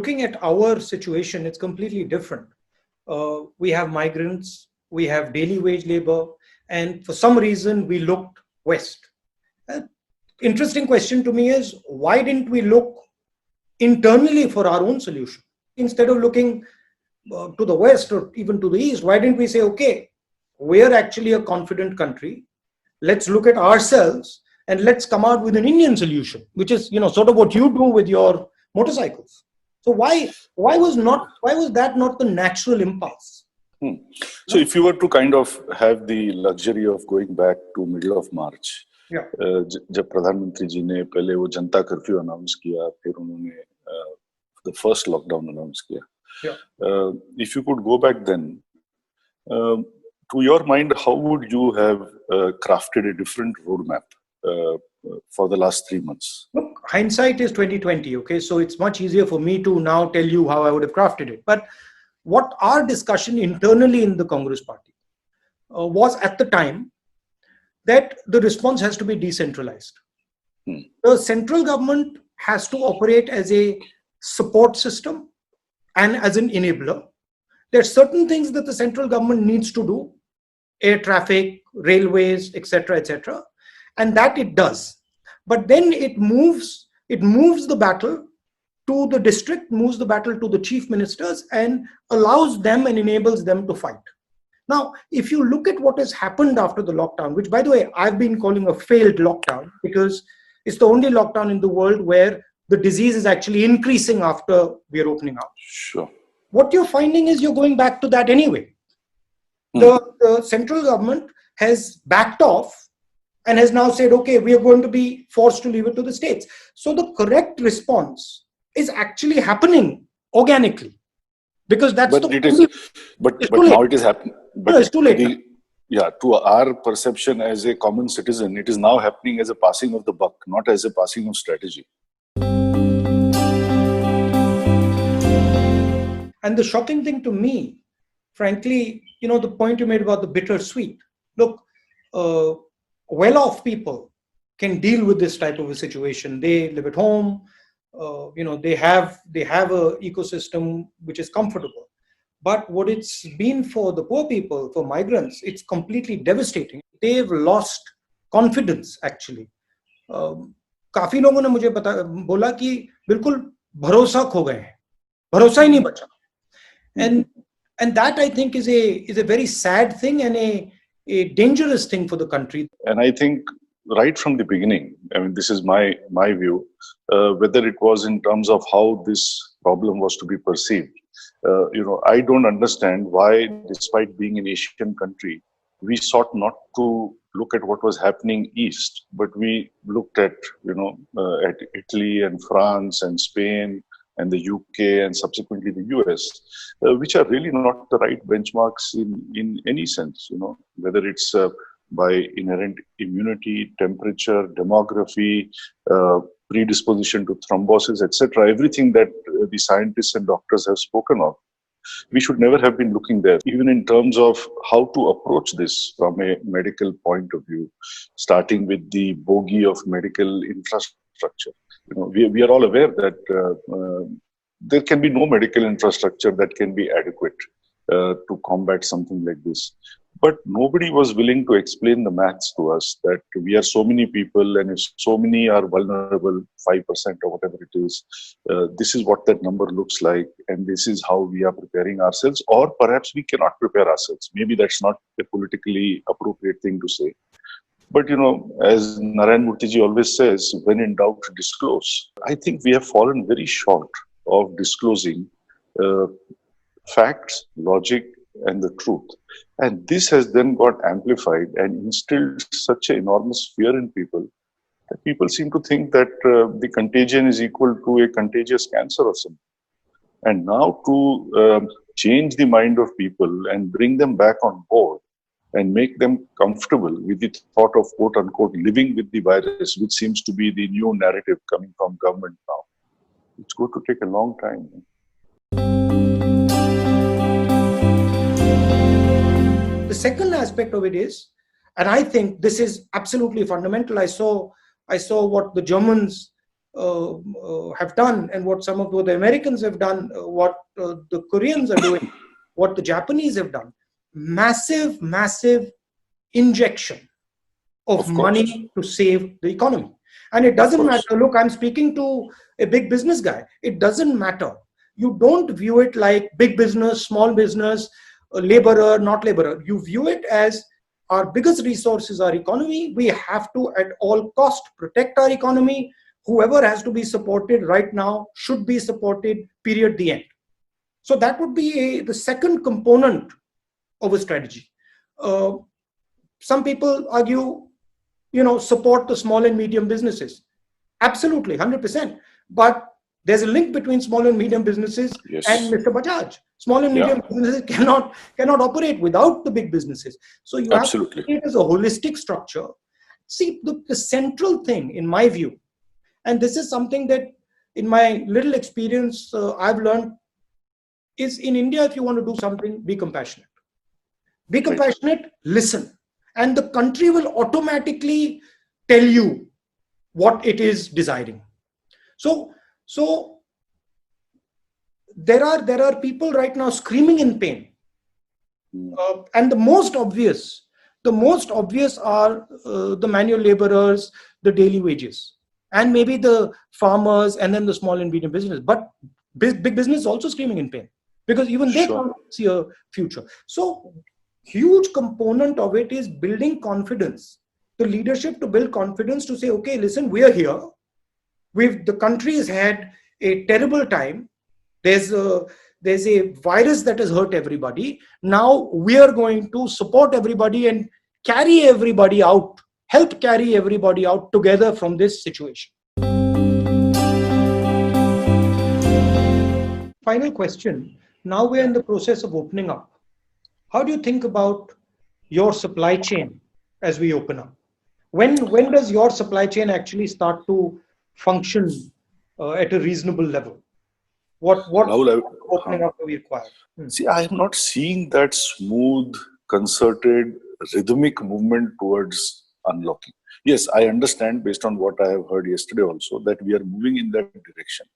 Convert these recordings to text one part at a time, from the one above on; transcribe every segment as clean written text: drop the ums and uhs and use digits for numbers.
looking at our situation, it's completely different. We have migrants, we have daily wage labor, and for some reason we looked west. Interesting question to me is, why didn't we look internally for our own solution? Instead of looking to the west or even to the east, why didn't we say, okay, we're actually a confident country. Let's look at ourselves and let's come out with an Indian solution, which is, sort of what you do with your motorcycles. So why was that not the natural impulse? So if you were to kind of have the luxury of going back to middle of March, जब प्रधानमंत्री जी ने पहले वो जनता curfew announce किया, फिर उन्होंने the first lockdown announce किया, if you could go back then, to your mind, how would you have crafted a different roadmap for the last 3 months? Look, hindsight is 2020. Okay, so it's much easier for me to now tell you how I would have crafted it. But what our discussion internally in the Congress party was at the time, that the response has to be decentralized. The central government has to operate as a support system and as an enabler. There are certain things that the central government needs to do, air traffic, railways, etc., and that it does. But then it moves the battle to the district, moves the battle to the chief ministers, and allows them and enables them to fight. Now, if you look at what has happened after the lockdown, which, by the way, I've been calling a failed lockdown, because it's the only lockdown in the world where the disease is actually increasing after we're opening up. Sure. What you're finding is you're going back to that anyway. The central government has backed off and has now said, okay, we are going to be forced to leave it to the states. So the correct response is actually happening organically. Because that's but now it is happening. But it's too late. To our perception as a common citizen, it is now happening as a passing of the buck, not as a passing of strategy. And the shocking thing to me, frankly, the point you made about the bittersweet. Look, well-off people can deal with this type of a situation. They live at home. They have a ecosystem which is comfortable. But what it's been for the poor people, for migrants, it's completely devastating. They've lost confidence, actually. काफी लोगों ने मुझे बोला कि बिल्कुल भरोसा खो गए हैं, भरोसा ही नहीं बचा. And that, I think, is a very sad thing and a dangerous thing for the country. And I think right from the beginning, I mean, this is my view, whether it was in terms of how this problem was to be perceived. I don't understand why, despite being an Asian country, we sought not to look at what was happening east, but we looked at, at Italy and France and Spain and the UK and subsequently the US, which are really not the right benchmarks in any sense, whether it's by inherent immunity, temperature, demography, predisposition to thrombosis, etc., everything that the scientists and doctors have spoken of. We should never have been looking there, even in terms of how to approach this from a medical point of view, starting with the bogey of medical infrastructure. We are all aware that there can be no medical infrastructure that can be adequate to combat something like this. But nobody was willing to explain the maths to us that we are so many people, and if so many are vulnerable, 5% or whatever it is, this is what that number looks like, and this is how we are preparing ourselves. Or perhaps we cannot prepare ourselves. Maybe that's not a politically appropriate thing to say. But, as Narayan Murthy always says, when in doubt, disclose. I think we have fallen very short of disclosing facts, logic, and the truth. And this has then got amplified and instilled such an enormous fear in people that people seem to think that the contagion is equal to a contagious cancer or something. And now to change the mind of people and bring them back on board and make them comfortable with the thought of, quote unquote, living with the virus, which seems to be the new narrative coming from government now, it's going to take a long time. The second aspect of it is, and I think this is absolutely fundamental. I saw what the Germans have done, and what some of the Americans have done, what the Koreans are doing, what the Japanese have done. Massive, massive injection of money to save the economy. And it doesn't matter. Look, I'm speaking to a big business guy. It doesn't matter. You don't view it like big business, small business, laborer, not laborer. You view it as our biggest resource is our economy. We have to, at all cost, protect our economy. Whoever has to be supported right now should be supported, period, the end. So that would be the second component of a strategy. Some people argue, support the small and medium businesses. Absolutely, 100%. But there's a link between small and medium businesses and Mr. Bajaj. Small and medium businesses cannot operate without the big businesses. So you have to see it as a holistic structure. See, the central thing, in my view, and this is something that in my little experience I've learned, is in India, if you want to do something, be compassionate. Be compassionate, listen. And the country will automatically tell you what it is desiring. So there are people right now screaming in pain. And the most obvious are the manual laborers, the daily wages, and maybe the farmers, and then the small and medium business. But big business is also screaming in pain, because even they can't see a future. So huge component of it is building confidence, the leadership to build confidence, to say, okay, listen, we are here. The country has had a terrible time. There's a virus that has hurt everybody. Now we are going to support everybody and carry everybody out, help carry everybody out together from this situation. Final question. Now we're in the process of opening up. How do you think about your supply chain as we open up? When does your supply chain actually start to function at a reasonable level? What opening up do we require? See, I am not seeing that smooth, concerted, rhythmic movement towards unlocking. Yes, I understand, based on what I have heard yesterday also, that we are moving in that direction.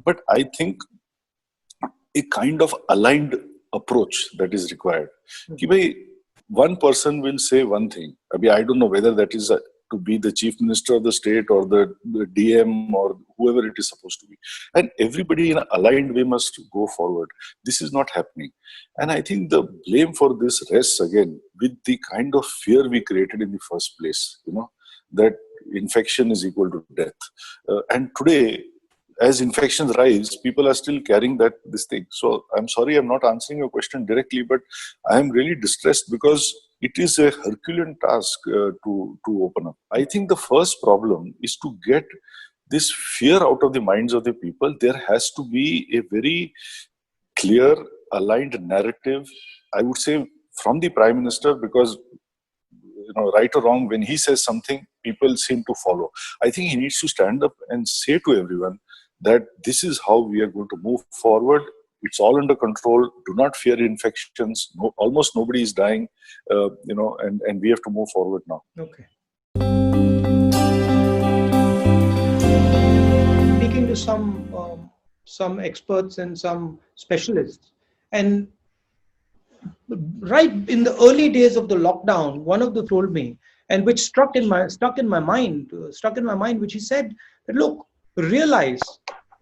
But I think a kind of aligned approach that is required. One person will say one thing. I don't know whether that is to be the chief minister of the state or the DM or whoever it is supposed to be. And everybody in an aligned way must go forward. This is not happening. And I think the blame for this rests again with the kind of fear we created in the first place, that infection is equal to death. And today, as infections rise, people are still carrying this thing. So I'm sorry, I'm not answering your question directly, but I am really distressed because it is a Herculean task to open up. I think the first problem is to get this fear out of the minds of the people. There has to be a very clear, aligned narrative, I would say, from the Prime Minister, because right or wrong, when he says something, people seem to follow. I think he needs to stand up and say to everyone that this is how we are going to move forward. It's all under control. Do not fear infections. Almost nobody is dying, and we have to move forward now. Okay. Speaking to some experts and some specialists, and right in the early days of the lockdown, one of them told me, and which stuck in my mind, which he said that, look, realize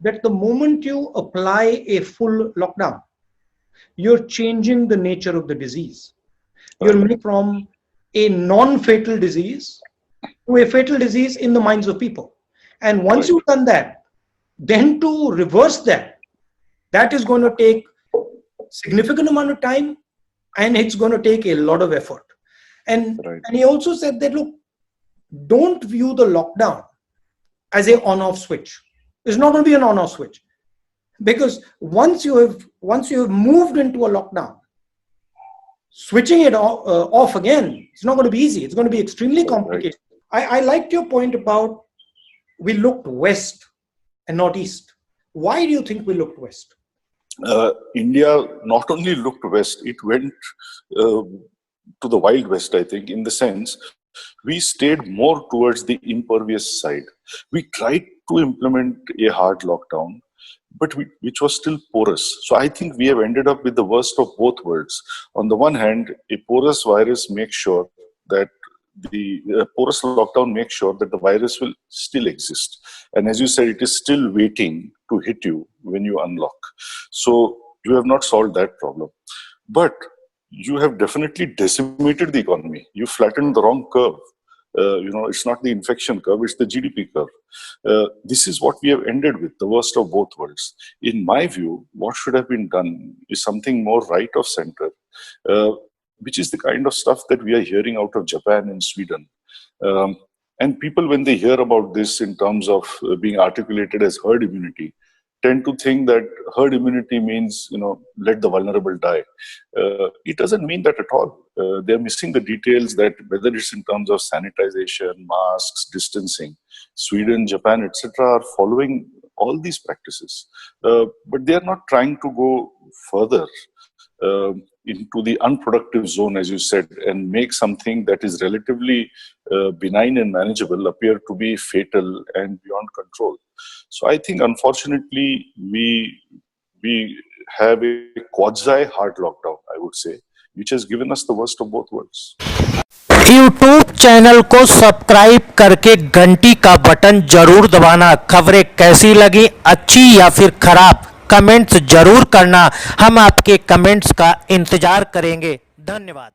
that the moment you apply a full lockdown, you're changing the nature of the disease. You're moving from a non-fatal disease to a fatal disease in the minds of people. And once you've done that, then to reverse that is going to take significant amount of time, and it's going to take a lot of effort. And he also said that, look, don't view the lockdown as a on-off switch. It's not going to be an on-off switch, because once you have moved into a lockdown, switching it off again, it's not going to be easy. It's going to be extremely complicated. I liked your point about we looked west and not east. Why do you think we looked west? India not only looked west, it went to the Wild West, I think, in the sense We stayed more towards the impervious side. We tried to implement a hard lockdown, but which was still porous. So I think we have ended up with the worst of both worlds. On the one hand, a porous virus makes sure that the porous lockdown makes sure that the virus will still exist. And as you said, it is still waiting to hit you when you unlock. So you have not solved that problem. But you have definitely decimated the economy. You flattened the wrong curve. It's not the infection curve, it's the GDP curve. This is what we have ended with, the worst of both worlds. In my view, what should have been done is something more right of center, uh, which is the kind of stuff that we are hearing out of Japan and Sweden. Um, and people, when they hear about this in terms of being articulated as herd immunity, tend to think that herd immunity means, let the vulnerable die. It doesn't mean that at all. They're missing the details that whether it's in terms of sanitization, masks, distancing, Sweden, Japan, etc., are following all these practices. But they are not trying to go further into the unproductive zone, as you said, and make something that is relatively benign and manageable appear to be fatal and beyond control. So I think, unfortunately, we have a quasi hard lockdown, I would say, which has given us the worst of both worlds. YouTube channel को subscribe करके घंटी का button जरूर दबाना। खबरें कैसी लगी, अच्छी या फिर खराब, कमेंट्स जरूर करना। हम आपके कमेंट्स का इंतजार करेंगे। धन्यवाद।